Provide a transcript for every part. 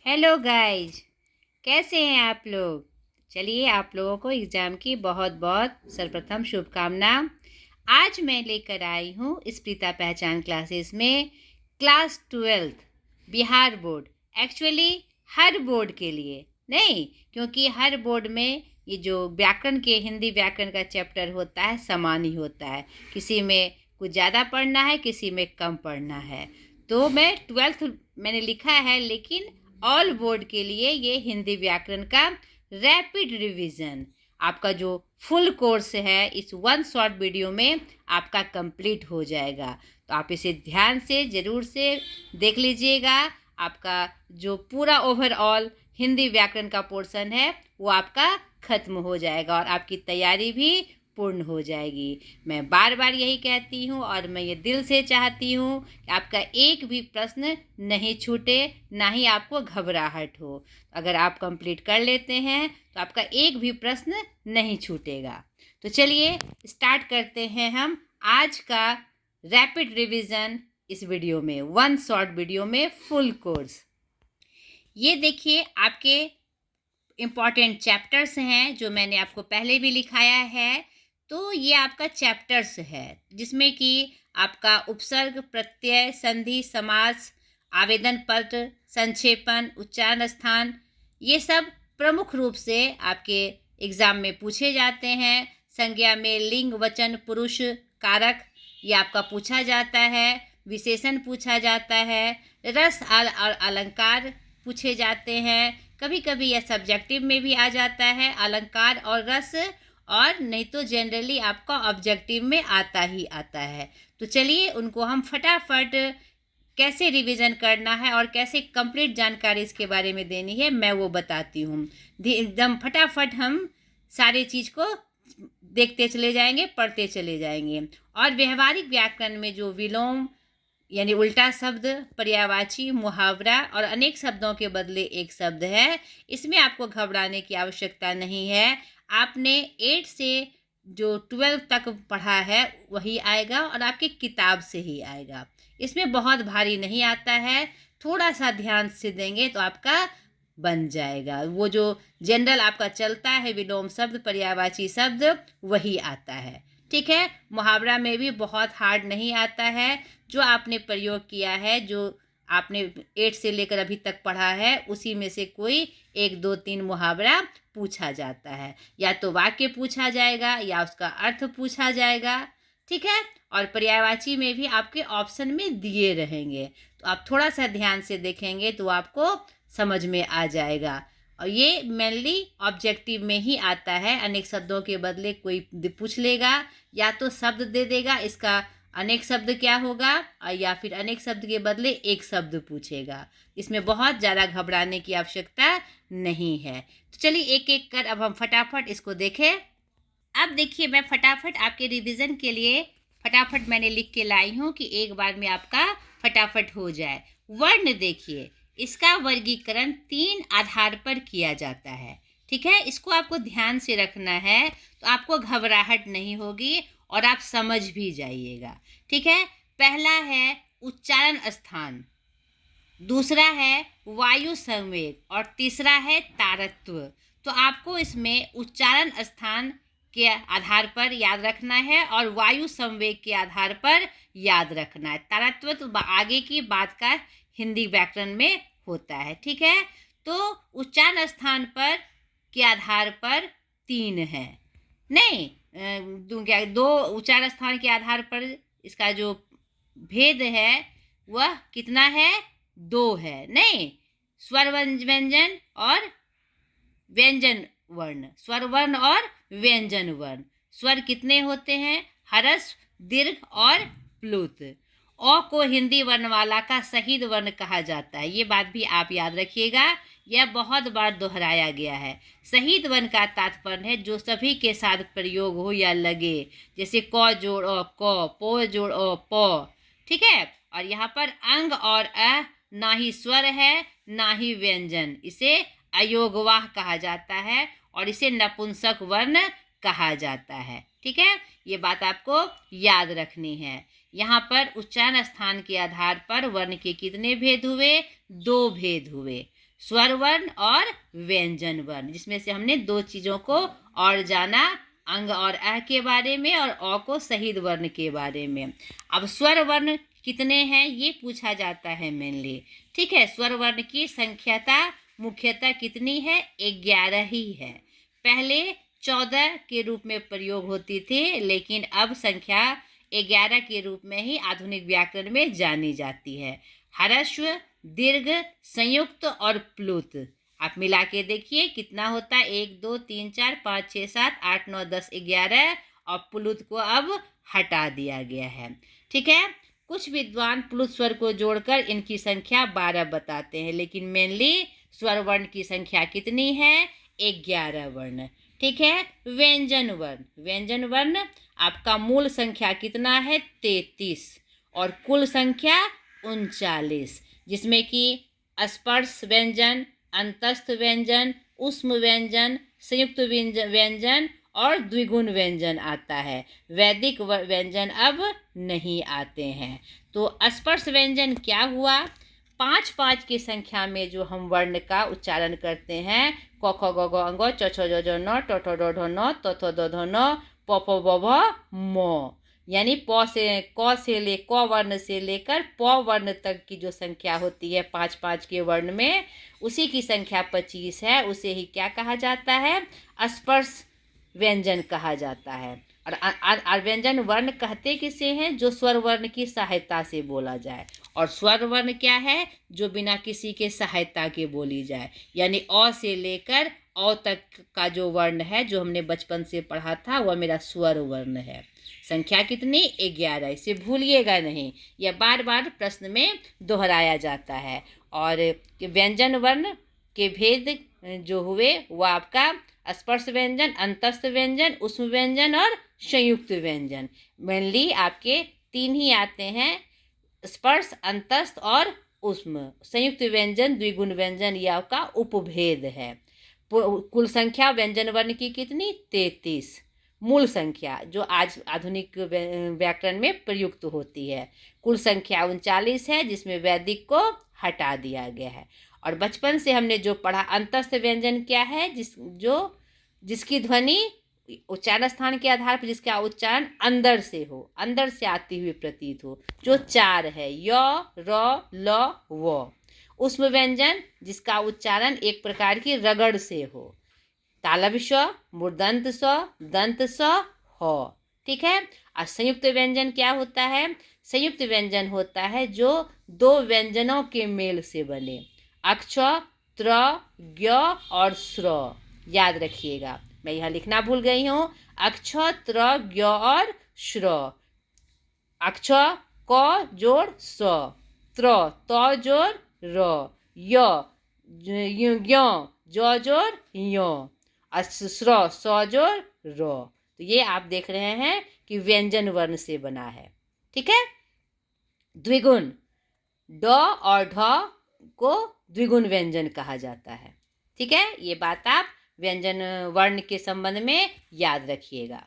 Hello guys, कैसे हैं आप लोग। चलिए आप लोगों को एग्ज़ाम की बहुत बहुत सर्वप्रथम शुभकामना। आज मैं लेकर आई हूँ स्प्रिता पहचान क्लासेस में class 12th Bihar board. Actually हर बोर्ड के लिए नहीं, क्योंकि हर बोर्ड में ये जो व्याकरण के हिंदी व्याकरण का चैप्टर होता है समान ही होता है। किसी में कुछ ज़्यादा पढ़ना है, किसी में कम पढ़ना है। तो मैं 12th मैंने लिखा है, लेकिन ऑल बोर्ड के लिए ये हिंदी व्याकरण का रैपिड रिवीजन आपका जो फुल कोर्स है इस वन शॉर्ट वीडियो में आपका कंप्लीट हो जाएगा। तो आप इसे ध्यान से ज़रूर से देख लीजिएगा। आपका जो पूरा ओवरऑल हिंदी व्याकरण का पोर्शन है वो आपका खत्म हो जाएगा और आपकी तैयारी भी पूर्ण हो जाएगी। मैं बार बार यही कहती हूँ और मैं ये दिल से चाहती हूँ कि आपका एक भी प्रश्न नहीं छूटे, ना ही आपको घबराहट हो। अगर आप कंप्लीट कर लेते हैं तो आपका एक भी प्रश्न नहीं छूटेगा। तो चलिए स्टार्ट करते हैं हम आज का रैपिड रिवीजन इस वीडियो में, वन शॉर्ट वीडियो में फुल कोर्स। ये देखिए आपके इम्पॉर्टेंट चैप्टर्स हैं जो मैंने आपको पहले भी लिखाया है। तो ये आपका चैप्टर्स है जिसमें कि आपका उपसर्ग, प्रत्यय, संधि, समास, आवेदन पत्र, संक्षेपण, उच्चारण स्थान, ये सब प्रमुख रूप से आपके एग्ज़ाम में पूछे जाते हैं। संज्ञा में लिंग, वचन, पुरुष, कारक ये आपका पूछा जाता है। विशेषण पूछा जाता है। रस और अलंकार पूछे जाते हैं। कभी कभी यह सब्जेक्टिव में भी आ जाता है, अलंकार और रस, और नहीं तो जनरली आपका ऑब्जेक्टिव में आता ही आता है। तो चलिए उनको हम फटाफट कैसे रिवीजन करना है और कैसे कंप्लीट जानकारी इसके बारे में देनी है मैं वो बताती हूँ। एकदम फटाफट हम सारे चीज़ को देखते चले जाएंगे, पढ़ते चले जाएंगे। और व्यवहारिक व्याकरण में जो विलोम यानी उल्टा शब्द, पर्यायवाची, मुहावरा और अनेक शब्दों के बदले एक शब्द है, इसमें आपको घबराने की आवश्यकता नहीं है। आपने 8 से जो 12 तक पढ़ा है वही आएगा और आपकी किताब से ही आएगा। इसमें बहुत भारी नहीं आता है, थोड़ा सा ध्यान से देंगे तो आपका बन जाएगा। वो जो जनरल आपका चलता है विलोम शब्द, पर्यायवाची शब्द, वही आता है। ठीक है। मुहावरा में भी बहुत हार्ड नहीं आता है। जो आपने प्रयोग किया है, जो आपने 8 से लेकर अभी तक पढ़ा है, उसी में से कोई 1, 2, 3 मुहावरा पूछा जाता है। या तो वाक्य पूछा जाएगा या उसका अर्थ पूछा जाएगा। ठीक है। और पर्यायवाची में भी आपके ऑप्शन में दिए रहेंगे, तो आप थोड़ा सा ध्यान से देखेंगे तो आपको समझ में आ जाएगा। और ये मेनली ऑब्जेक्टिव में ही आता है। अनेक शब्दों के बदले कोई पूछ लेगा, या तो शब्द दे देगा इसका अनेक शब्द क्या होगा, या फिर अनेक शब्द के बदले एक शब्द पूछेगा। इसमें बहुत ज़्यादा घबराने की आवश्यकता नहीं है। तो चलिए एक एक कर अब हम फटाफट इसको देखें। अब देखिए मैं फटाफट आपके रिवीजन के लिए फटाफट मैंने लिख के लाई हूँ कि एक बार में आपका फटाफट हो जाए। वर्ण देखिए, इसका वर्गीकरण 3 आधार पर किया जाता है। ठीक है, इसको आपको ध्यान से रखना है तो आपको घबराहट नहीं होगी और आप समझ भी जाइएगा। ठीक है। पहला है उच्चारण स्थान, दूसरा है वायु संवेग और तीसरा है तारत्व। तो आपको इसमें उच्चारण स्थान के आधार पर याद रखना है और वायु संवेग के आधार पर याद रखना है। तारत्व तो आगे की बात का हिंदी व्याकरण में होता है। ठीक है। तो उच्चारण स्थान पर के आधार पर 3 है, नहीं दो उच्चारण स्थान के आधार पर इसका जो भेद है वह कितना है, 2 है। नहीं, स्वर व्यंजन और व्यंजन वर्ण, स्वर वर्ण और व्यंजन वर्ण। स्वर कितने होते हैं, हरस, दीर्घ और प्लुत। अ को हिंदी वर्णमाला का शहीद वर्ण कहा जाता है, ये बात भी आप याद रखिएगा, यह बहुत बार दोहराया गया है। शहीद वर्ण का तात्पर्य है जो सभी के साथ प्रयोग हो या लगे, जैसे क जोड़ अ क, पो जोड़ अ प। ठीक है। और यहाँ पर अंग और अ ना ही स्वर है ना ही व्यंजन, इसे अयोगवाह कहा जाता है और इसे नपुंसक वर्ण कहा जाता है। ठीक है, ये बात आपको याद रखनी है। यहाँ पर उच्चारण स्थान के आधार पर वर्ण के कितने भेद हुए? 2 भेद हुए, स्वर वर्ण और व्यंजन वर्ण, जिसमें से हमने 2 चीज़ों को और जाना, अंग और अ के बारे में और अ को शहीद वर्ण के बारे में। अब स्वर वर्ण कितने हैं ये पूछा जाता है मेनली। ठीक है, स्वर वर्ण की संख्याता मुख्यतः कितनी है? 11 ही है। पहले 14 के रूप में प्रयोग होती थी, लेकिन अब संख्या 11 के रूप में ही आधुनिक व्याकरण में जानी जाती है। ह्रस्व, दीर्घ, संयुक्त और प्लुत आप मिला के देखिए कितना होता है? 1 2 3 4 5 6 7 8 9 10 11, और प्लुत को अब हटा दिया गया है। ठीक है, कुछ विद्वान प्लुत स्वर को जोड़कर इनकी संख्या 12 बताते हैं, लेकिन मेनली स्वर वर्ण की संख्या कितनी है? 11 वर्ण। ठीक है, व्यंजन वर्ण, व्यंजन वर्ण आपका मूल संख्या कितना है? 33, और कुल संख्या 39, जिसमें कि स्पर्श व्यंजन, अंतस्थ व्यंजन, ऊष्म व्यंजन, संयुक्त व्यंजन और द्विगुण व्यंजन आता है। वैदिक व्यंजन अब नहीं आते हैं। तो स्पर्श व्यंजन क्या हुआ? 5 की संख्या में जो हम वर्ण का उच्चारण करते हैं, क ख ग घ अंग च छ ज झ न ट ठ ड ढ न त थ द ध न प फ ब भ म, यानी क से क वर्ण से लेकर प वर्ण तक की जो संख्या होती है 5 के वर्ण में, उसी की संख्या 25 है। उसे ही क्या कहा जाता है? स्पर्श व्यंजन कहा जाता है। और व्यंजन वर्ण कहते किसे हैं? जो स्वर वर्ण की सहायता से बोला जाए। और स्वर वर्ण क्या है? जो बिना किसी के सहायता के बोली जाए, यानी अ से लेकर औ तक का जो वर्ण है, जो हमने बचपन से पढ़ा था, वह मेरा स्वर वर्ण है। संख्या कितनी? 11। इसे भूलिएगा नहीं, यह बार बार प्रश्न में दोहराया जाता है। और व्यंजन वर्ण के भेद जो हुए वो आपका स्पर्श व्यंजन, अंतस्थ व्यंजन, ऊष्म व्यंजन और संयुक्त व्यंजन। मेनली आपके 3 ही आते हैं, स्पर्श, अंतस्थ और ऊष्म। संयुक्त व्यंजन, द्विगुण व्यंजन, यह आपका उपभेद है। कुल संख्या व्यंजन वर्ण की कितनी? 33, मूल संख्या जो आज आधुनिक व्याकरण में प्रयुक्त होती है। कुल संख्या 39 है, जिसमें वैदिक को हटा दिया गया है। और बचपन से हमने जो पढ़ा, अंतस्थ व्यंजन क्या है? जिसकी ध्वनि उच्चारण स्थान के आधार पर जिसका उच्चारण अंदर से हो, अंदर से आती हुई प्रतीत हो, जो 4 है, य, र, ल, व। ऊष्म व्यंजन जिसका उच्चारण एक प्रकार की रगड़ से हो, तालव्य स, मूर्धन्य स, दंत स, ह। ठीक है। और संयुक्त व्यंजन क्या होता है? संयुक्त व्यंजन होता है जो 2 व्यंजनों के मेल से बने, अक्ष, त्र, ज्ञ और श्र। याद रखिएगा, मैं यहाँ लिखना भूल गई हूँ। अक्ष, त्र, ज्ञ और श्र। अक्ष क जोड़ स, त्र त जोड़ र, य ज्ञ ज जोड़ य, श्र स जोड़ र। तो ये आप देख रहे हैं कि व्यंजन वर्ण से बना है। ठीक है। द्विगुण, ड और ढ को द्विगुण व्यंजन कहा जाता है। ठीक है, ये बात आप व्यंजन वर्ण के संबंध में याद रखिएगा।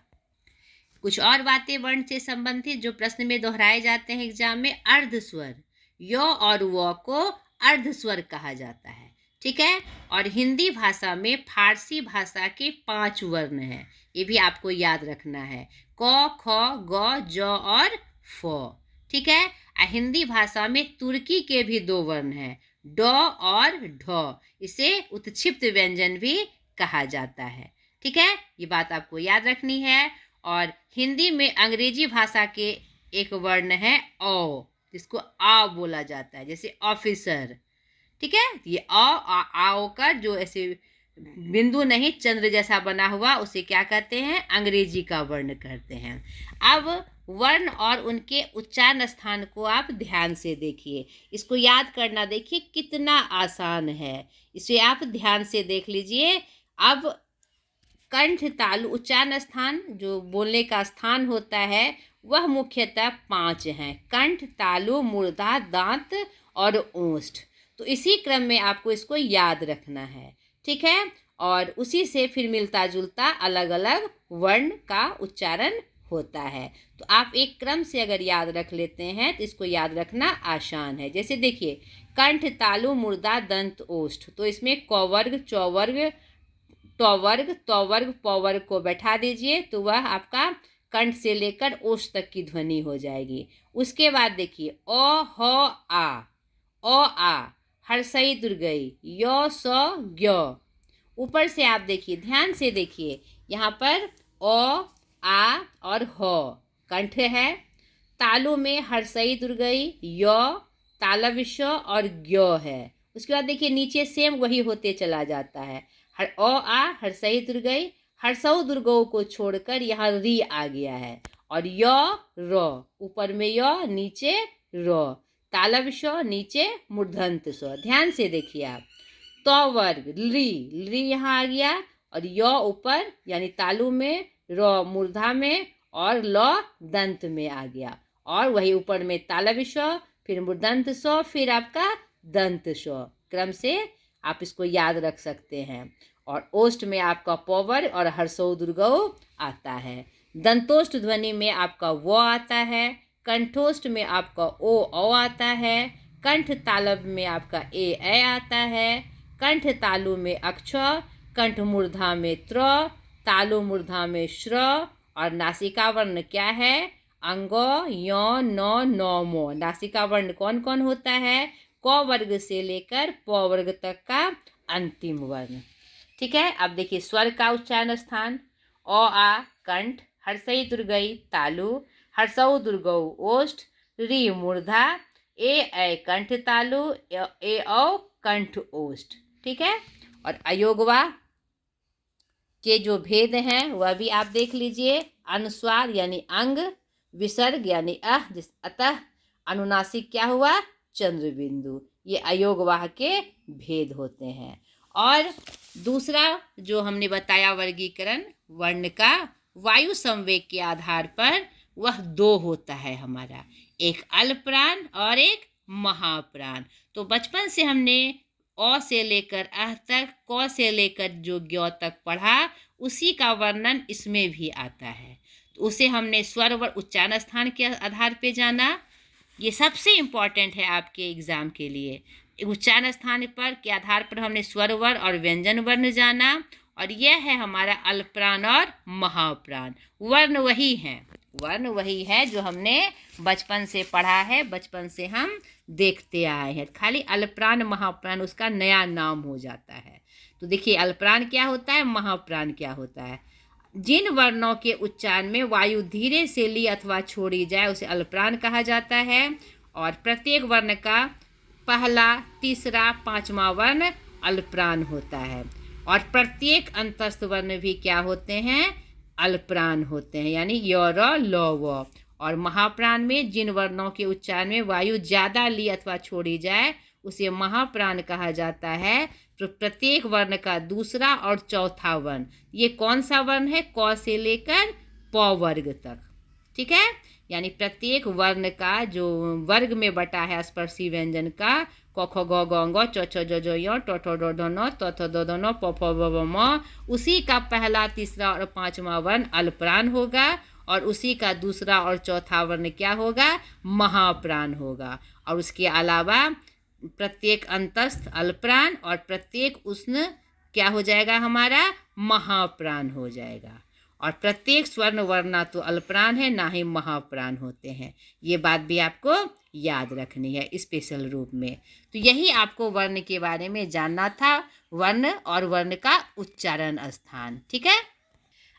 कुछ और बातें वर्ण से संबंधित जो प्रश्न में दोहराए जाते हैं एग्जाम में, अर्धस्वर, य और व को अर्धस्वर कहा जाता है। ठीक है। और हिंदी भाषा में फारसी भाषा के 5 वर्ण हैं, ये भी आपको याद रखना है, क, ख, ग, ज और फ। ठीक है। हिंदी भाषा में तुर्की के भी 2 वर्ण हैं, ड और ढ। इसे उत्क्षिप्त व्यंजन भी कहा जाता है। ठीक है, ये बात आपको याद रखनी है। और हिंदी में अंग्रेजी भाषा के एक वर्ण है औ, जिसको आ बोला जाता है, जैसे ऑफिसर। ठीक है, ये आओ का जो ऐसे बिंदु नहीं चंद्र जैसा बना हुआ, उसे क्या कहते हैं? अंग्रेजी का वर्ण कहते हैं। अब वर्ण और उनके उच्चारण स्थान को आप ध्यान से देखिए, इसको याद करना देखिए कितना आसान है, इसे आप ध्यान से देख लीजिए। अब कंठ तालु उच्चारण स्थान जो बोलने का स्थान होता है वह मुख्यतः 5 हैं, कंठ, तालु, मूर्धा, दांत और ओष्ठ। तो इसी क्रम में आपको इसको याद रखना है। ठीक है, और उसी से फिर मिलता जुलता अलग अलग वर्ण का उच्चारण होता है। तो आप एक क्रम से अगर याद रख लेते हैं तो इसको याद रखना आसान है। जैसे देखिए, कंठ तालु मूर्धा दंत ओष्ठ, तो इसमें क वर्ग च वर्ग ट वर्ग त वर्ग प वर्ग को बैठा दीजिए तो वह आपका कंठ से लेकर ओष्ठ तक की ध्वनि हो जाएगी। उसके बाद देखिए अ ह आ, अ आ हर्षई दुर्गई य स ज्ञ। ऊपर से आप देखिए, ध्यान से देखिए, यहाँ पर अ आ और ह कंठ है। तालु में हर्षई दुर्गई य तालव्य और ज्ञ है। उसके बाद देखिए नीचे सेम वही होते चला जाता है। हर अ आ हर्षई दुर्गई, हर्षऊ दुर्गऊ को छोड़कर यहाँ री आ गया है और य र, ऊपर में य नीचे र, तालव्य नीचे मूर्धन्त स्व। ध्यान से देखिए आप, तो वर्ग ली यहाँ आ गया और य ऊपर यानी तालु में, र मूर्धा में और ल दंत में आ गया और वही ऊपर में तालव्य स्व, फिर मूर्धन्त स्व, फिर आपका दंत स्व। क्रम से आप इसको याद रख सकते हैं। और ओष्ठ में आपका प वर्ग और हर्षो दुर्गौ आता है। दंतोष्ठ ध्वनि में आपका व आता है। कंठोष्ठ में आपका ओ आता है। कंठ तालव्य में आपका ए आता है। कंठ तालु में अक्ष, कंठ मूर्धा में त्र, तालु मूर्धा में श्र और नासिका वर्ण क्या है? अंगो यो नो नो मो। नासिका वर्ण कौन कौन होता है? क वर्ग से लेकर प वर्ग तक का अंतिम वर्ण। ठीक है। अब देखिए स्वर का उच्चारण स्थान, अ आ कंठ, हर्षई दुर्गई तालु, हर्षऊ दुर्गौ ओष्ठ, री मूर्धा, ए कंठ तालु, ए औ कंठ ओष्ठ। ठीक है। और अयोगवा के जो भेद हैं वह भी आप देख लीजिए। अनुस्वार यानी अंग, विसर्ग यानी अतः, अनुनासिक क्या हुआ? चंद्र बिंदु। ये अयोगवाह के भेद होते हैं। और दूसरा जो हमने बताया वर्गीकरण वर्ण का, वायु संवेग के आधार पर वह दो होता है हमारा, एक अल्पप्राण और एक महाप्राण। तो बचपन से हमने अ से लेकर अह तक, क से लेकर जो ज्ञ तक पढ़ा, उसी का वर्णन इसमें भी आता है। तो उसे हमने स्वर व उच्चारण स्थान के आधार पे जाना। ये सबसे इम्पॉर्टेंट है आपके एग्जाम के लिए। उच्चारण स्थान पर के आधार पर हमने स्वर वर्ण और व्यंजन वर्ण जाना, और यह है हमारा अल्पप्राण और महाप्राण। वर्ण वही है जो हमने बचपन से पढ़ा है, बचपन से हम देखते आए हैं। खाली अल्पप्राण महाप्राण उसका नया नाम हो जाता है। तो देखिए अल्पप्राण क्या होता है, महाप्राण क्या होता है। जिन वर्णों के उच्चारण में वायु धीरे से ली अथवा छोड़ी जाए उसे अल्पप्राण कहा जाता है। और प्रत्येक वर्ण का पहला, तीसरा, पांचवा वर्ण अल्पप्राण होता है। और प्रत्येक अंतस्थ वर्ण भी क्या होते हैं? अल्पप्राण होते हैं, यानी य र ल व। और महाप्राण में जिन वर्णों के उच्चारण में वायु ज्यादा ली अथवा छोड़ी जाए उसे महाप्राण कहा जाता है। तो प्रत्येक वर्ण का दूसरा और चौथा वर्ण, ये कौन सा वर्ण है? क से लेकर प वर्ग तक। ठीक है। यानी प्रत्येक वर्ण का जो वर्ग में बटा है स्पर्शी व्यंजन का, क ख ग घ ङ च छ ज झ य ट ठ ड ढ न त थ द ध न प फ ब भ म, उसी का पहला, तीसरा और पांचवा वर्ण अल्पप्राण होगा और उसी का दूसरा और चौथा वर्ण क्या होगा? महाप्राण होगा। और उसके अलावा प्रत्येक अंतस्थ अल्पप्राण और प्रत्येक उष्ण क्या हो जाएगा? हमारा महाप्राण हो जाएगा। और प्रत्येक स्वर्ण वर्ण तो अल्पप्राण है, ना ही महाप्राण होते हैं। ये बात भी आपको याद रखनी है स्पेशल रूप में। तो यही आपको वर्ण के बारे में जानना था, वर्ण और वर्ण का उच्चारण स्थान। ठीक है।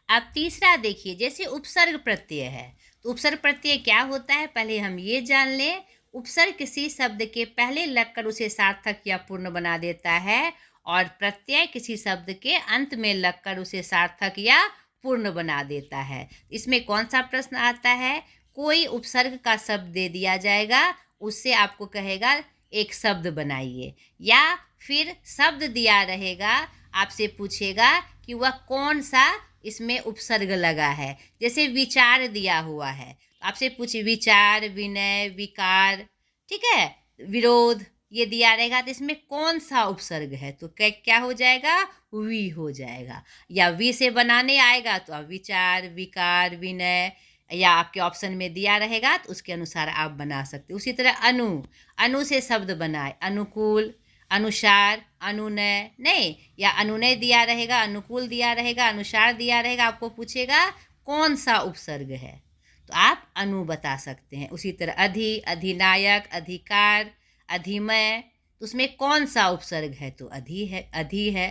अब तीसरा देखिए, जैसे उपसर्ग प्रत्यय है, तो उपसर्ग प्रत्यय क्या होता है पहले हम ये जान लें। उपसर्ग किसी शब्द के पहले लगकर उसे सार्थक या पूर्ण बना देता है, और प्रत्यय किसी शब्द के अंत में लगकर उसे सार्थक या पूर्ण बना देता है। इसमें कौन सा प्रश्न आता है? कोई उपसर्ग का शब्द दे दिया जाएगा, उससे आपको कहेगा एक शब्द बनाइए, या फिर शब्द दिया रहेगा, आपसे पूछेगा कि वह कौन सा इसमें उपसर्ग लगा है। जैसे विचार दिया हुआ है, आपसे पूछे विचार, विनय, विकार, ठीक है, विरोध, ये दिया रहेगा तो इसमें कौन सा उपसर्ग है? तो क्या हो जाएगा? वी हो जाएगा। या वी से बनाने आएगा तो विचार, विकार, विनय, या आपके ऑप्शन में दिया रहेगा तो उसके अनुसार आप बना सकते। उसी तरह अनु, अनु से शब्द बनाए, अनुकूल, अनुसार, अनुनय, नहीं, या अनुनय दिया रहेगा, अनुकूल दिया रहेगा, अनुसार दिया रहेगा, आपको पूछेगा कौन सा उपसर्ग है तो आप अनु बता सकते हैं। उसी तरह अधि, अधिनायक, अधिकार, अधिमय, तो उसमें कौन सा उपसर्ग है तो अधि है, अधि है।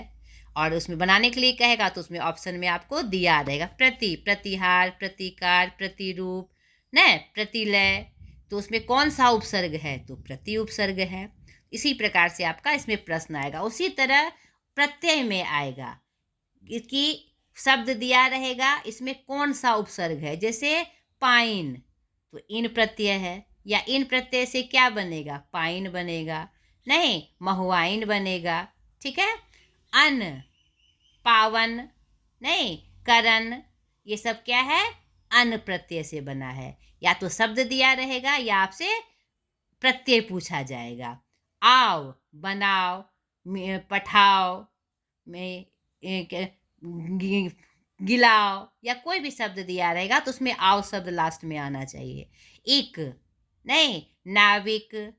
और उसमें बनाने के लिए कहेगा तो उसमें ऑप्शन में आपको दिया रहेगा प्रति, प्रतिहार, प्रतिकार, प्रतिरूप, न प्रतिलय, तो उसमें कौन सा उपसर्ग है तो प्रति उपसर्ग है। इसी प्रकार से आपका इसमें प्रश्न आएगा। उसी तरह प्रत्यय में आएगा कि शब्द दिया रहेगा, इसमें कौन सा उपसर्ग है, जैसे पाइन तो इन प्रत्यय है, या इन प्रत्यय से क्या बनेगा, पाइन बनेगा, नहीं महुआइन बनेगा, ठीक है। अन, पावन, नहीं करण, ये सब क्या है, अन प्रत्यय से बना है। या तो शब्द दिया रहेगा या आपसे प्रत्यय पूछा जाएगा। आओ, बनाओ, पठाओ, में गिलाओ, या कोई भी शब्द दिया रहेगा तो उसमें आओ शब्द लास्ट में आना चाहिए। इक, नहीं नाविक,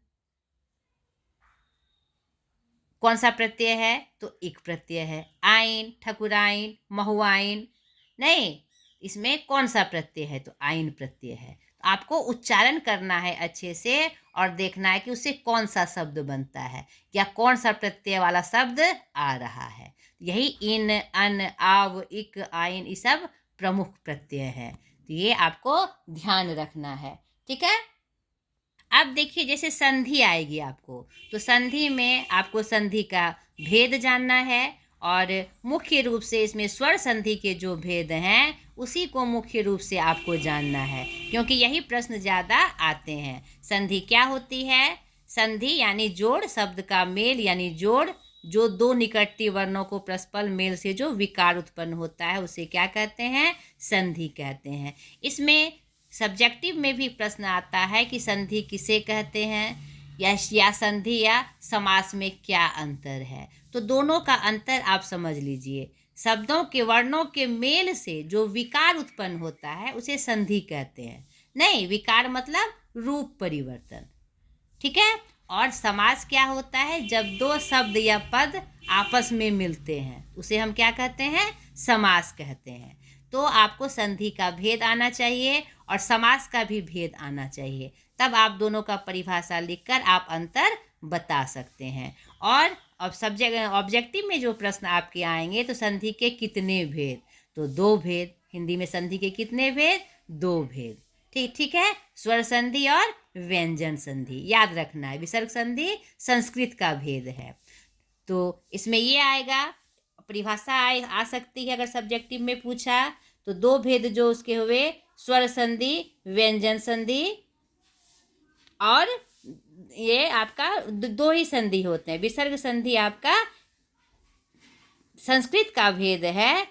कौन सा प्रत्यय है तो इक प्रत्यय है। आइन, ठकुराइन, महुआइन, नहीं इसमें कौन सा प्रत्यय है तो आइन प्रत्यय है। तो आपको उच्चारण करना है अच्छे से और देखना है कि उससे कौन सा शब्द बनता है या कौन सा प्रत्यय वाला शब्द आ रहा है। यही इन, अन, आव, इक, आइन, ये सब प्रमुख प्रत्यय है, तो ये आपको ध्यान रखना है, ठीक है। अब देखिए जैसे संधि आएगी आपको, तो संधि में आपको संधि का भेद जानना है और मुख्य रूप से इसमें स्वर संधि के जो भेद हैं उसी को मुख्य रूप से आपको जानना है, क्योंकि यही प्रश्न ज़्यादा आते हैं। संधि क्या होती है, संधि यानी जोड़, शब्द का मेल यानी जोड़, जो दो निकटती वर्णों को परस्पर मेल से जो विकार उत्पन्न होता है उसे क्या कहते हैं, संधि कहते हैं। इसमें सब्जेक्टिव में भी प्रश्न आता है कि संधि किसे कहते हैं, या संधि या समास में क्या अंतर है। तो दोनों का अंतर आप समझ लीजिए। शब्दों के वर्णों के मेल से जो विकार उत्पन्न होता है उसे संधि कहते हैं, नहीं विकार मतलब रूप परिवर्तन, ठीक है। और समास क्या होता है, जब दो शब्द या पद आपस में मिलते हैं उसे हम क्या कहते हैं, समास कहते हैं। तो आपको संधि का भेद आना चाहिए और समास का भी भेद आना चाहिए, तब आप दोनों का परिभाषा लिखकर आप अंतर बता सकते हैं। और अब ऑब्जेक्टिव में जो प्रश्न आपके आएंगे तो संधि के कितने भेद, तो दो भेद। हिंदी में संधि के कितने भेद, दो भेद, ठीक है। स्वर संधि और व्यंजन संधि याद रखना है। विसर्ग संधि संस्कृत का भेद है, तो इसमें ये आएगा। परिभाषा आ सकती है अगर सब्जेक्टिव में पूछा तो दो भेद जो उसके हुए, स्वर संधि, व्यंजन संधि, और ये आपका दो ही संधि होते हैं। विसर्ग संधि आपका संस्कृत का भेद है,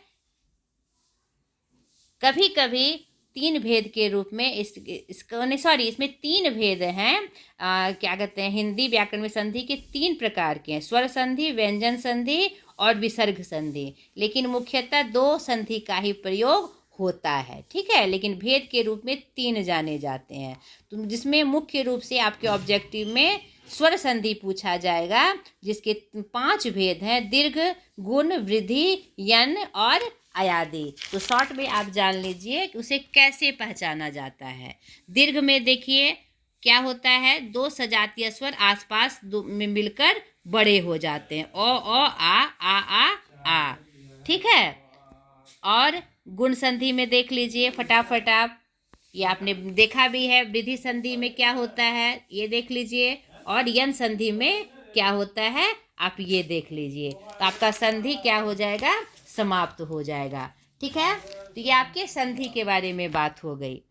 कभी कभी तीन भेद के रूप में इसमें तीन भेद हैं। क्या कहते हैं, हिंदी व्याकरण में संधि के तीन प्रकार के हैं, स्वर संधि, व्यंजन संधि और विसर्ग संधि, लेकिन मुख्यतः दो संधि का ही प्रयोग होता है, ठीक है। लेकिन भेद के रूप में तीन जाने जाते हैं, तो जिसमें मुख्य रूप से आपके ऑब्जेक्टिव में स्वर संधि पूछा जाएगा, जिसके 5 भेद हैं, दीर्घ, गुण, वृद्धि, यन और अयादि। तो शॉर्ट में आप जान लीजिए कि उसे कैसे पहचाना जाता है। दीर्घ में देखिए क्या होता है, दो सजातीय स्वर आसपास में मिलकर बड़े हो जाते हैं, ओ आ, ठीक है। और गुण संधि में देख लीजिए फटाफट आप, ये आपने देखा भी है। वृद्धि संधि में क्या होता है ये देख लीजिए, और यन संधि में क्या होता है आप ये देख लीजिए। तो आपका संधि क्या हो जाएगा, समाप्त हो जाएगा, ठीक है। तो ये आपके संधि के बारे में बात हो गई।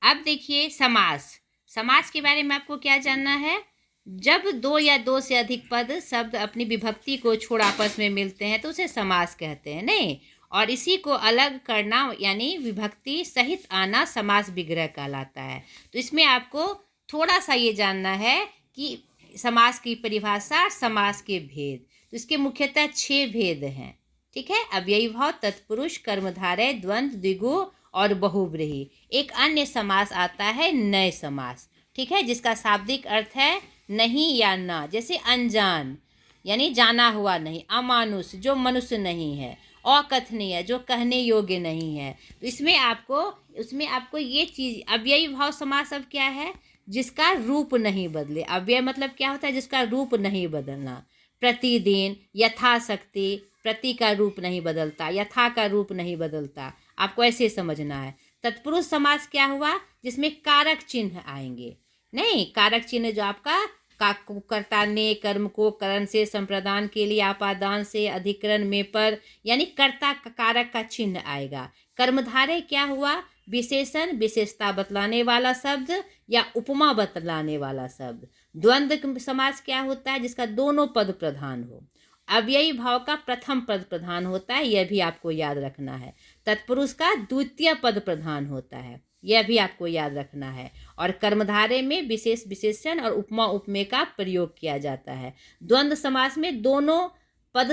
अब देखिए समास। समास के बारे में आपको क्या जानना है, जब दो या दो से अधिक पद शब्द अपनी विभक्ति को छोड़ आपस में मिलते हैं तो उसे समास कहते हैं, नहीं। और इसी को अलग करना यानी विभक्ति सहित आना समास विग्रह कहलाता है। तो इसमें आपको थोड़ा सा ये जानना है कि समास की परिभाषा, समास के भेद। तो इसके मुख्यतः 6 भेद हैं, ठीक है। अव्ययीभाव, तत्पुरुष, कर्मधारय, द्वंद्व, द्विगु और बहुव्रीहि। एक अन्य समास आता है नए समास, ठीक है, जिसका शाब्दिक अर्थ है नहीं या ना। जैसे अनजान यानी जाना हुआ नहीं, अमानुष जो मनुष्य नहीं है, अकथनीय जो कहने योग्य नहीं है। तो उसमें आपको ये चीज़, अव्ययी भाव समास अब क्या है, जिसका रूप नहीं बदले। अव्यय मतलब क्या होता है, जिसका रूप नहीं बदलना। प्रतिदिन, यथाशक्ति, प्रति का रूप नहीं बदलता, यथा का रूप नहीं बदलता, आपको ऐसे समझना है। तत्पुरुष समास क्या हुआ, जिसमें कारक चिन्ह आएंगे। नहीं, कारक चिन्ह जो आपका कर्ता ने कर्म को करण से संप्रदान के लिए आपादान से अधिकरण में पर, यानी कर्ता कारक का चिन्ह आएगा। कर्मधारय क्या हुआ, विशेषण विशेषता बतलाने वाला शब्द या उपमा बतलाने वाला शब्द। द्वंद्व समास क्या होता है, जिसका दोनों पद प्रधान हो। अव्ययी भाव का प्रथम पद प्रधान होता है, यह भी आपको याद रखना है। तत्पुरुष का द्वितीय पद प्रधान होता है, यह भी आपको याद रखना है। और कर्मधारय में विशेष विशेषण और उपमा उपमेय का प्रयोग किया जाता है। द्वंद्व समास में दोनों पद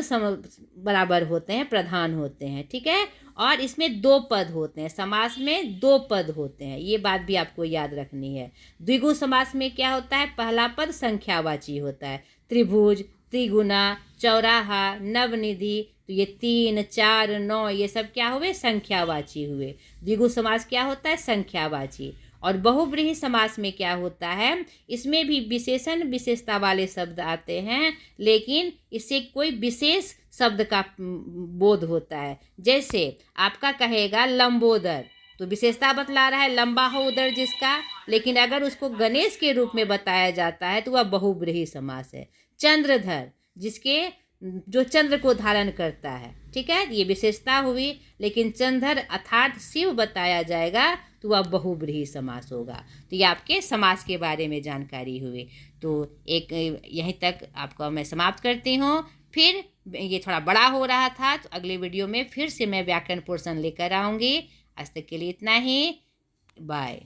बराबर होते हैं, प्रधान होते हैं, ठीक है। और इसमें दो पद होते हैं, समास में दो पद होते हैं, ये बात भी आपको याद रखनी है। द्विगु समास में क्या होता है, पहला पद संख्यावाची होता है। त्रिभुज, त्रिगुणा, चौराहा, नवनिधि, तो ये 3, 4, 9 ये सब क्या हुए, संख्यावाची हुए। द्विगु समास क्या होता है, संख्यावाची। और बहुव्रीहि समास में क्या होता है, इसमें भी विशेषण विशेषता वाले शब्द आते हैं, लेकिन इससे कोई विशेष शब्द का बोध होता है। जैसे आपका कहेगा लंबोदर, तो विशेषता बतला रहा है, लंबा हो उदर जिसका, लेकिन अगर उसको गणेश के रूप में बताया जाता है तो वह बहुव्रीहि समास है। चंद्रधर, जो चंद्र को धारण करता है, ठीक है, ये विशेषता हुई, लेकिन चंद्र अर्थात शिव बताया जाएगा तो वह बहुव्रीहि समास होगा। तो ये आपके समास के बारे में जानकारी हुई। तो एक यहीं तक आपको मैं समाप्त करती हूँ। फिर ये थोड़ा बड़ा हो रहा था, तो अगले वीडियो में फिर से मैं व्याकरण पोर्शन लेकर आऊँगी। आज तक के लिए इतना ही, बाय।